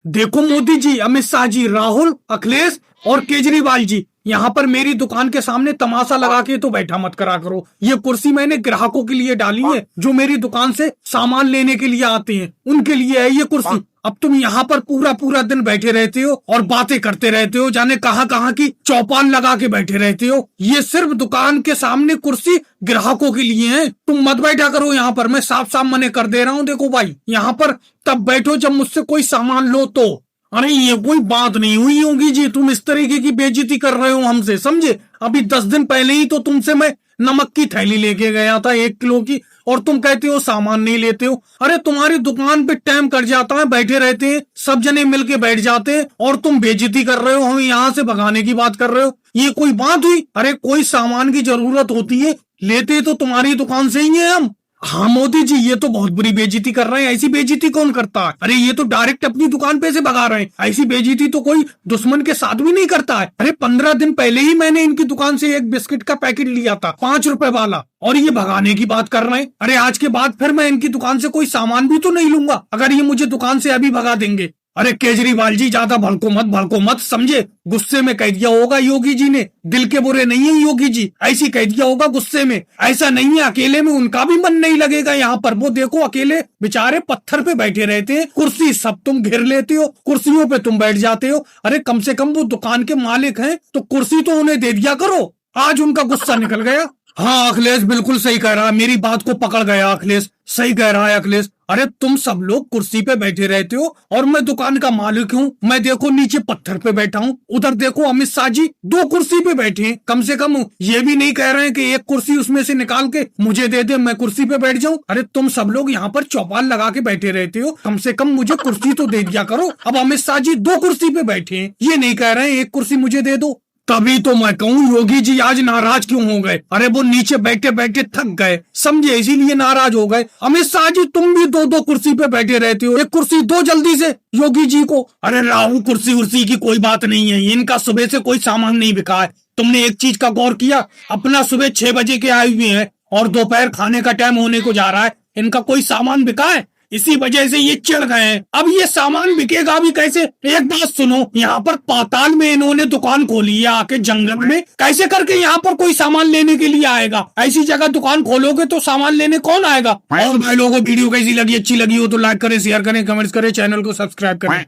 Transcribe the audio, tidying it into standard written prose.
देखो मोदी जी, अमित शाह जी, राहुल, अखिलेश और केजरीवाल जी, यहाँ पर मेरी दुकान के सामने तमाशा लगा के तो बैठा मत करा करो। ये कुर्सी मैंने ग्राहकों के लिए डाली है, जो मेरी दुकान से सामान लेने के लिए आते हैं, उनके लिए है ये कुर्सी। अब तुम यहाँ पर पूरा पूरा दिन बैठे रहते हो और बातें करते रहते हो, जाने कहाँ कहाँ की चौपाल लगा के बैठे रहते हो। ये सिर्फ दुकान के सामने कुर्सी ग्राहकों के लिए है, तुम मत बैठा करो यहाँ पर। मैं साफ साफ मने कर दे रहा हूँ। देखो भाई, यहाँ पर तब बैठो जब मुझसे कोई सामान लो तो। अरे ये कोई बात नहीं हुई होगी जी, तुम इस तरीके की बेइज्जती कर रहे हो हमसे, समझे? अभी 10 दिन पहले ही तो तुमसे मैं नमक की थैली लेके गया था 1 किलो की, और तुम कहते हो सामान नहीं लेते हो। अरे तुम्हारी दुकान पे टाइम कट जाता है, बैठे रहते हैं सब जने मिलके बैठ जाते हैं, और तुम बेइज्जती कर रहे हो, हमें यहाँ से भगाने की बात कर रहे हो। ये कोई बात हुई? अरे कोई सामान की जरूरत होती है, लेते तो तुम्हारी दुकान से ही है हम। हाँ मोदी जी, ये तो बहुत बुरी बेइज्जती कर रहे हैं। ऐसी बेइज्जती कौन करता है? अरे ये तो डायरेक्ट अपनी दुकान पे से भगा रहे हैं। ऐसी बेइज्जती तो कोई दुश्मन के साथ भी नहीं करता है। अरे 15 दिन पहले ही मैंने इनकी दुकान से एक बिस्किट का पैकेट लिया था 5 रुपए वाला, और ये भगाने की बात कर रहे हैं। अरे आज के बाद फिर मैं इनकी दुकान से कोई सामान भी तो नहीं लूंगा, अगर ये मुझे दुकान से अभी भगा देंगे। अरे केजरीवाल जी, ज्यादा भड़को मत, समझे? गुस्से में कह दिया होगा योगी जी ने, दिल के बुरे नहीं है योगी जी, ऐसी कह दिया होगा गुस्से में। ऐसा नहीं है, अकेले में उनका भी मन नहीं लगेगा यहाँ पर। वो देखो अकेले बेचारे पत्थर पे बैठे रहते हैं, कुर्सी सब तुम घेर लेते हो, कुर्सियों पे तुम बैठ जाते हो। अरे कम से कम वो दुकान के मालिक हैं तो कुर्सी तो उन्हें दे दिया करो। आज उनका गुस्सा निकल गया। हाँ अखिलेश बिल्कुल सही कह रहा है, मेरी बात को पकड़ गया अखिलेश, सही कह रहा है अखिलेश। अरे तुम सब लोग कुर्सी पे बैठे रहते हो और मैं दुकान का मालिक हूँ। मैं देखो नीचे पत्थर पे बैठा हूँ, उधर देखो अमित शाह जी 2 कुर्सी पे बैठे हैं। कम से कम ये भी नहीं कह रहे हैं कि एक कुर्सी उसमें से निकाल के मुझे दे दे, मैं कुर्सी पे बैठ जाऊँ। अरे तुम सब लोग यहाँ पर चौपाल लगा के बैठे रहते हो, कम से कम मुझे कुर्सी तो दे दिया करो। अब अमित शाह जी 2 कुर्सी पे बैठे हैं, ये नहीं कह रहे हैं एक कुर्सी मुझे दे दो। तभी तो मैं कहूँ योगी जी आज नाराज क्यों हो गए? अरे वो नीचे बैठे बैठे थक गए, समझे, इसीलिए नाराज हो गए। अमित शाह जी तुम भी 2-2 कुर्सी पे बैठे रहते हो, एक कुर्सी दो जल्दी से योगी जी को। अरे राहु, कुर्सी उर्सी की कोई बात नहीं है, इनका सुबह से कोई सामान नहीं बिका है। तुमने एक चीज का गौर किया? अपना सुबह 6 बजे के आए हुए हैं और दोपहर खाने का टाइम होने को जा रहा है, इनका कोई सामान बिका है? इसी वजह से ये चिढ़ गए हैं। अब ये सामान बिकेगा भी कैसे? एक बात सुनो, यहाँ पर पाताल में इन्होंने दुकान खोली है आके जंगल में, कैसे करके यहाँ पर कोई सामान लेने के लिए आएगा? ऐसी जगह दुकान खोलोगे तो सामान लेने कौन आएगा? और भाई लोगों, वीडियो कैसी लगी? अच्छी लगी हो तो लाइक करें, शेयर करें, कमेंट्स करें, चैनल को सब्सक्राइब करें।